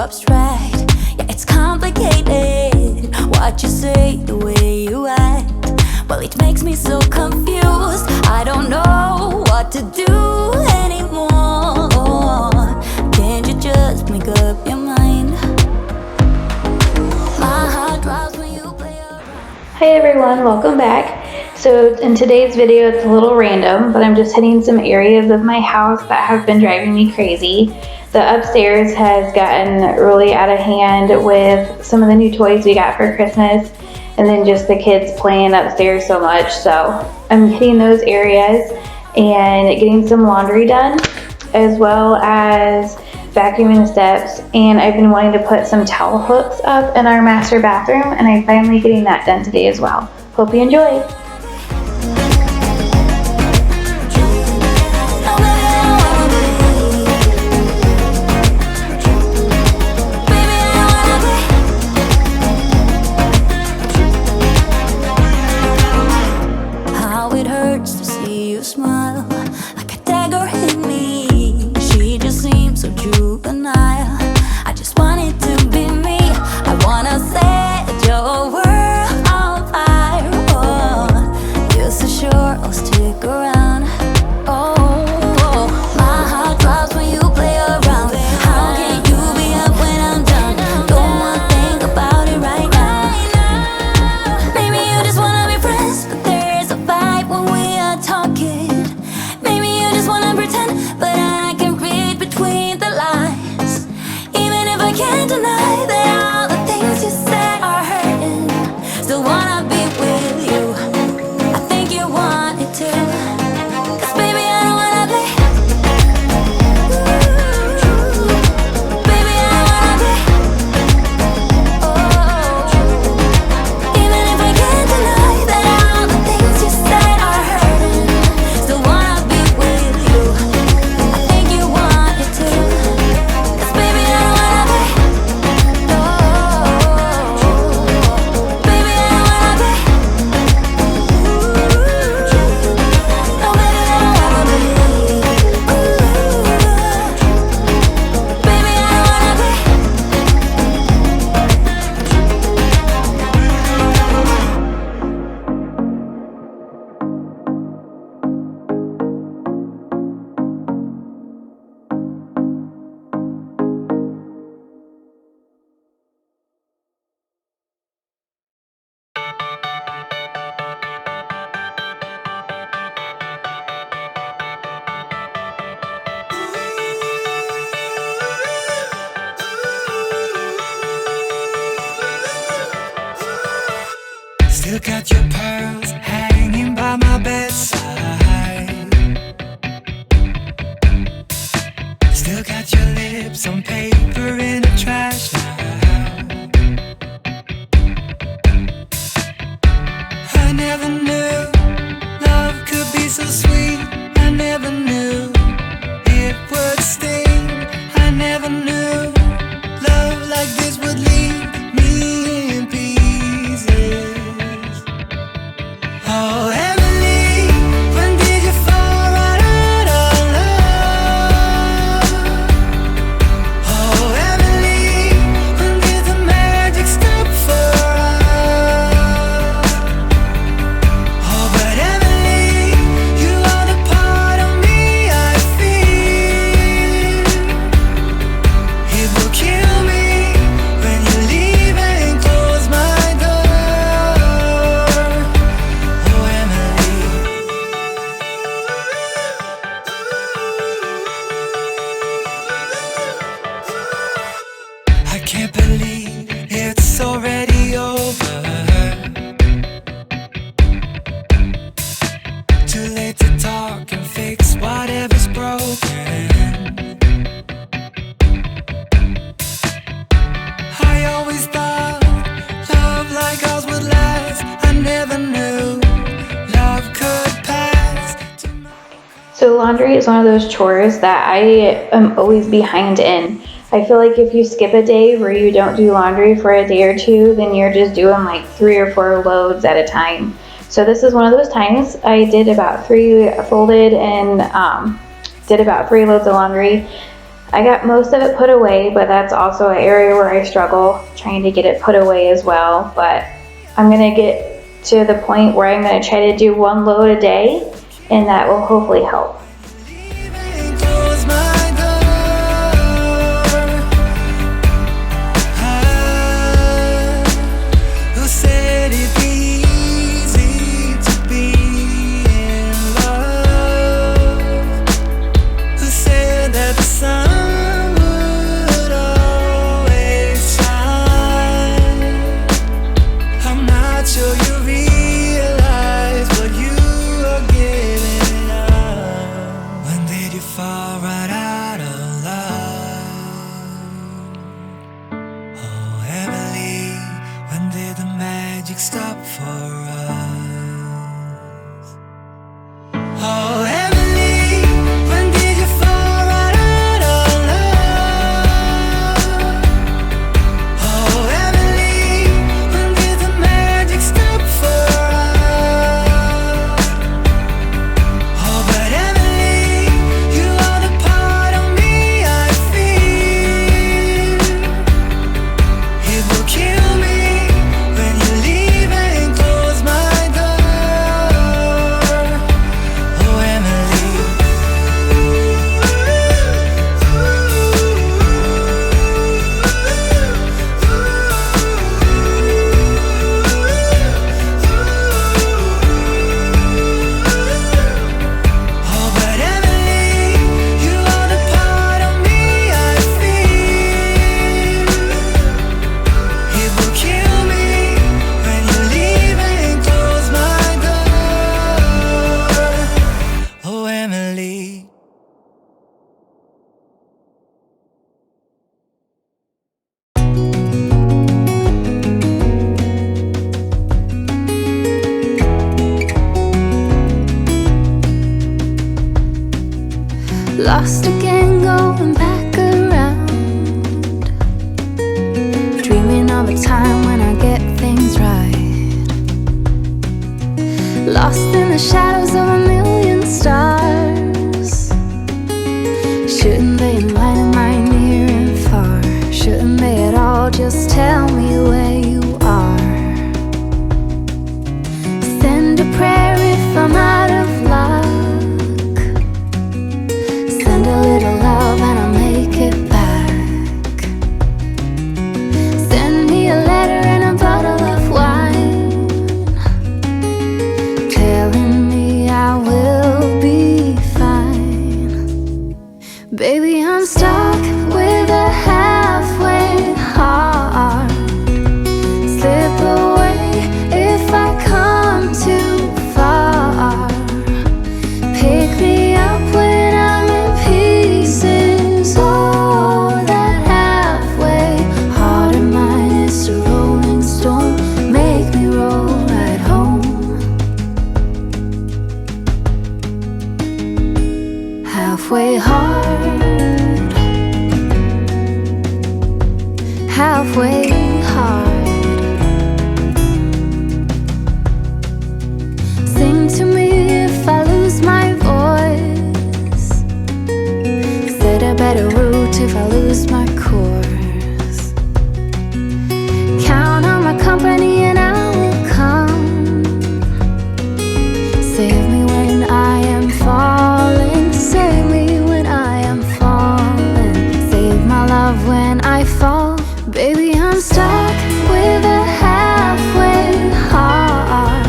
abstract. Yeah, it's complicated. What you say, the way you act, well, it makes me so confused. I don't know what to do anymore. Can't you just make up your mind? My heart drops when you play around. Hi everyone, welcome back. So in today's video, it's a little random, but I'm just hitting some areas of my house that have been driving me crazy. The upstairs has gotten really out of hand with some of the new toys we got for Christmas, and then just the kids playing upstairs so much. So I'm hitting those areas and getting some laundry done, as well as vacuuming the steps. And I've been wanting to put some towel hooks up in our master bathroom, and I'm finally getting that done today as well. Hope you enjoy. How it hurts to see you smile, like a dagger hit me. She just seems so juvenile. I just want it to be me. I wanna set your world on fire. Oh, you're so sure I'll stick around. Oh, my heart drops when you play around. How can you be up when I'm done? Don't wanna think about it right now. Maybe you just wanna be friends, but there's a vibe when we are talking. Maybe you just wanna pretend, but I can read between the lines. Even if I can't deny that all the things you said are hurting, still wanna be with you. I think you want it too. 'Cause baby, I don't wanna be. Baby, I don't wanna be. Oh, even if I can't deny that all the things you said are hurting, still wanna be with you. I think you want it too. 'Cause baby, I don't wanna be. No, baby, I don't wanna be. No, baby, I don't wanna be. Baby, I don't wanna be. Still got your pearls hanging by my bedside. Still got your lips on paper in a trash now. I never knew love could be so sweet. I never knew it would sting. I never knew love like this would leave me in pieces. Oh, Emily, when did you fall right out of love? Oh, Emily, when did the magic stop for us? Oh, but Emily, you are the part of me I feel. It will kill me when you leave and close my door. Oh, Emily. I can't believe it's already over. Too late to talk and fix whatever's broken. I always thought love like ours would last. I never knew love could pass. So laundry is one of those chores that I am always behind in. I feel like if you skip a day where you don't do laundry for a day or two, then you're just doing like 3 or 4 loads at a time. So this is one of those times. I did about 3 loads of laundry. I got most of it put away, but that's also an area where I struggle trying to get it put away as well. But I'm gonna get to the point where I'm gonna try to do 1 load a day, and that will hopefully help. Close my door. Who said it'd be easy to be in love? Who said that the sun would always shine? I'm not sure you realize what you are giving up. When did you fall right out of love? Oh, Emily, when did the magic stop for us? Oh, Emily, when did you fall right out of love? Oh, Emily, when did the magic stop for us? Oh, but Emily, you are the part of me I feel. It will kill me when you leave and close my door. Oh, Emily. Oh, but Emily, you are the part of me I feel. It will kill me when you leave and close my door. Oh, Emily. Lost again, going back around, dreaming of a time when I get things right. Lost in the shadows of a million stars. Shouldn't they enlighten my near and far? Shouldn't they at all just tell me where you are? Send a prayer if I'm out of luck. Send a little love and I'll make it back. Send me a letter and a bottle of wine, telling me I will be fine. Baby, I'm stuck with a halfway heart. Slip away if I come too far. Pick me up when I'm in pieces. Oh, that halfway heart of mine is a rolling stone. Make me roll right home. Halfway hard, halfway hard. Sing to me if I lose my voice. Set a better route if I lose my course. Count on my company and I will come. Save me when I am falling. Save me when I am falling. Save my love when I fall. Baby, I'm stuck with a halfway heart.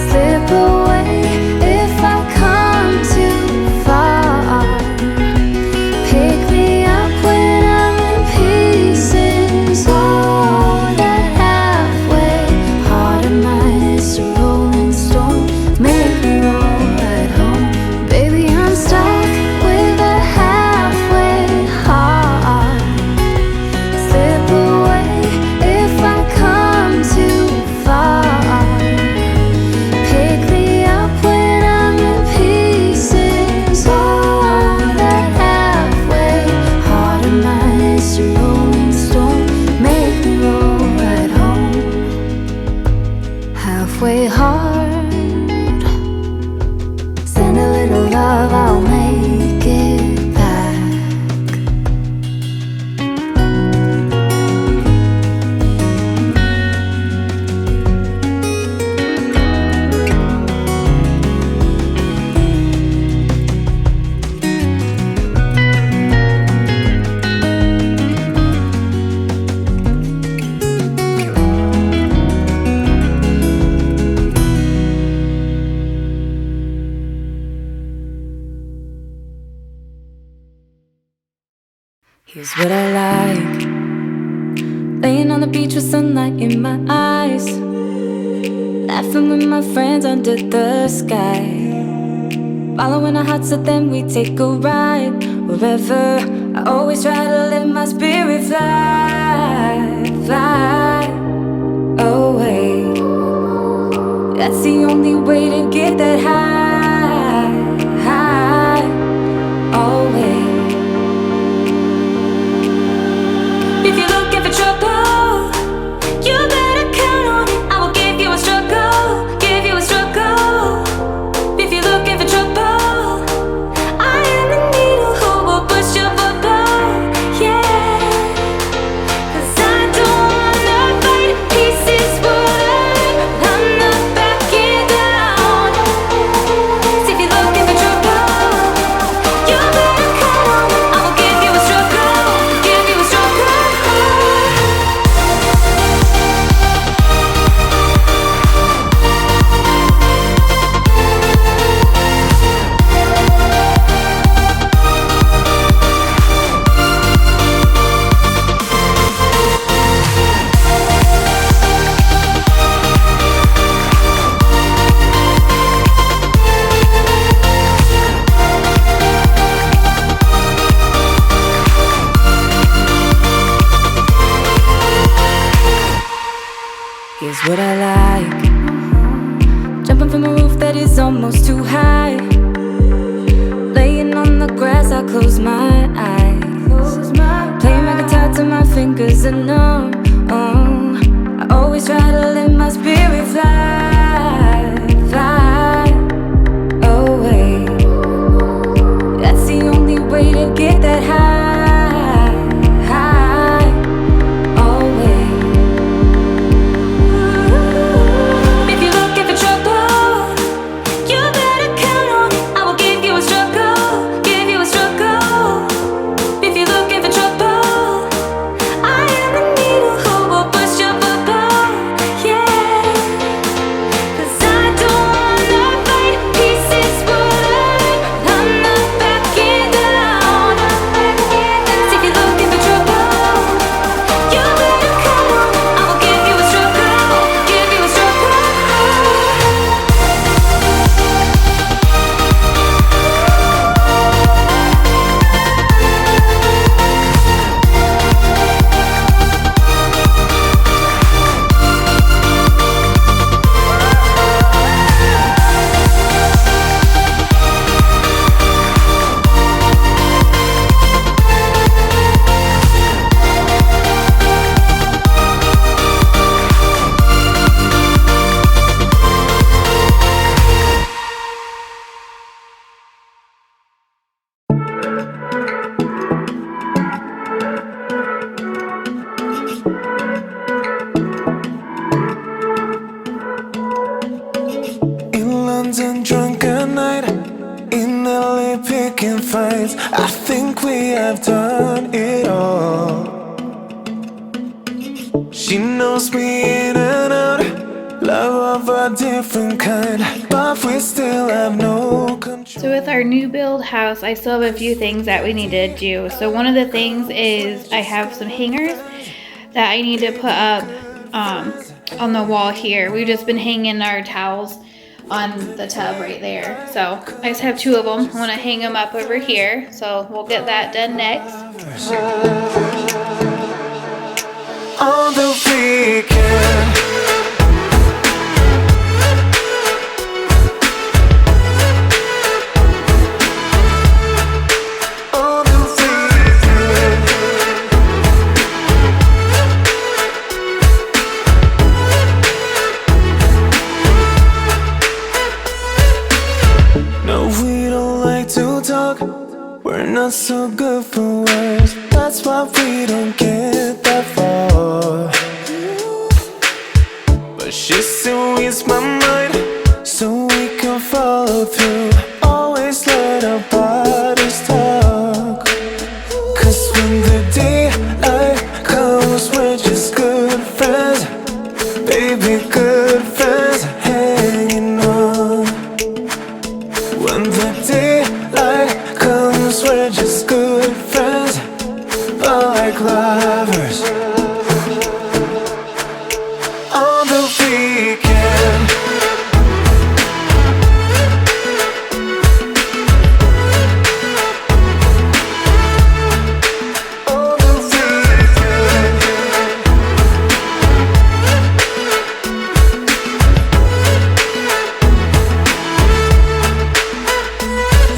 Slip away if I come too far. Pick me up when I'm in pieces. Oh, that halfway heart of mine is a rolling stone. Make me roll right home. Baby, I'm stuck with a halfway heart. Slip away if I come too far. Pick me up when I'm in pieces. Oh, that halfway heart of mine is a rolling stone. Make me roll right home. Halfway hard. Send a little love, I'll make it back. Here's what I like. Laying on the beach with sunlight in my eyes, laughing with my friends under the sky, following our hearts so then we take a ride. Wherever, I always try to let my spirit fly, fly away. That's the only way to get that high, high, always. If you're looking for trouble, you better count on it. I will give you a struggle, give you a struggle. If you're looking for trouble, I am the needle who will push your bubble, yeah. 'Cause I don't wanna fight pieces wood, I'm not backing down. So if you're looking for trouble, you better count on it. I will give you a struggle, give you a struggle. Here's what I like. Jumping from a roof that is almost too high, laying on the grass, I close my eyes, playing my guitar till my fingers are numb. I always try to let my spirit fly, fly away. That's the only way to get that high, high, always. If you're looking for trouble, you better count on it. I will give you a struggle, give you a struggle. If you're looking for trouble, I am the needle who will push your bubble, yeah. 'Cause I don't wanna fight pieces wood, I'm not backing down. So if you're looking for trouble, you better count on it. I will give you a struggle, give you a struggle. In London, drunk at night. In LA, picking fights. I think we have done it all. She knows me in and out. Love of a different kind, but we still have no control. So with our new build house, I still have a few things that we need to do. So one of the things is I have some hangers that I need to put up on the wall here. We've just been hanging our towels on the tub right there. So I just have two of them. I want to hang them up over here. So we'll get that done next. On the weekend, on the weekend, no, we don't like to talk. We're not so good for words. That's why we don't get that far. But she still reads my mind, so we can follow through. Always let our bodies talk. 'Cause when the daylight comes, we're just good friends. Baby, good friends, hanging on. When the daylight comes, we're just good friends. But on the weekend. On the weekend.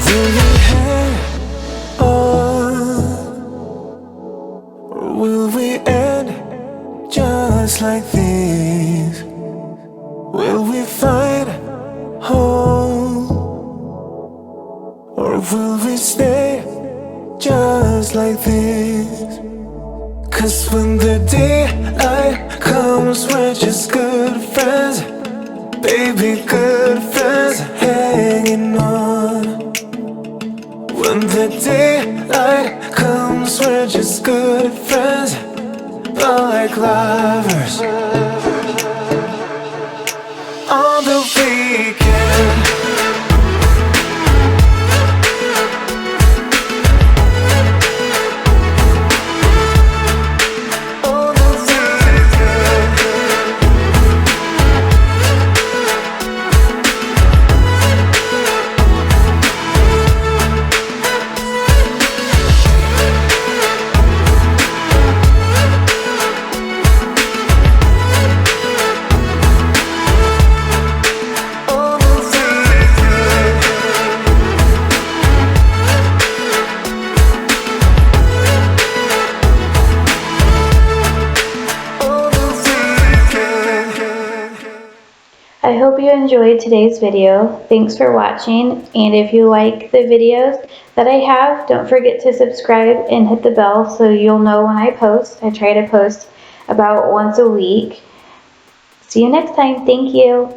Will we hang on? Or will we end just like this? Will we find home? Or will we stay just like this? 'Cause when the daylight comes, we're just good friends. Baby, good friends hanging on. When the daylight comes, we're just good friends, but like lovers on the weekend. On the weekend. On the weekend. On the weekend. I hope you enjoyed today's video. Thanks for watching, and if you like the videos that I have, don't forget to subscribe and hit the bell so you'll know when I post. I try to post about once a week. See you next time. Thank you.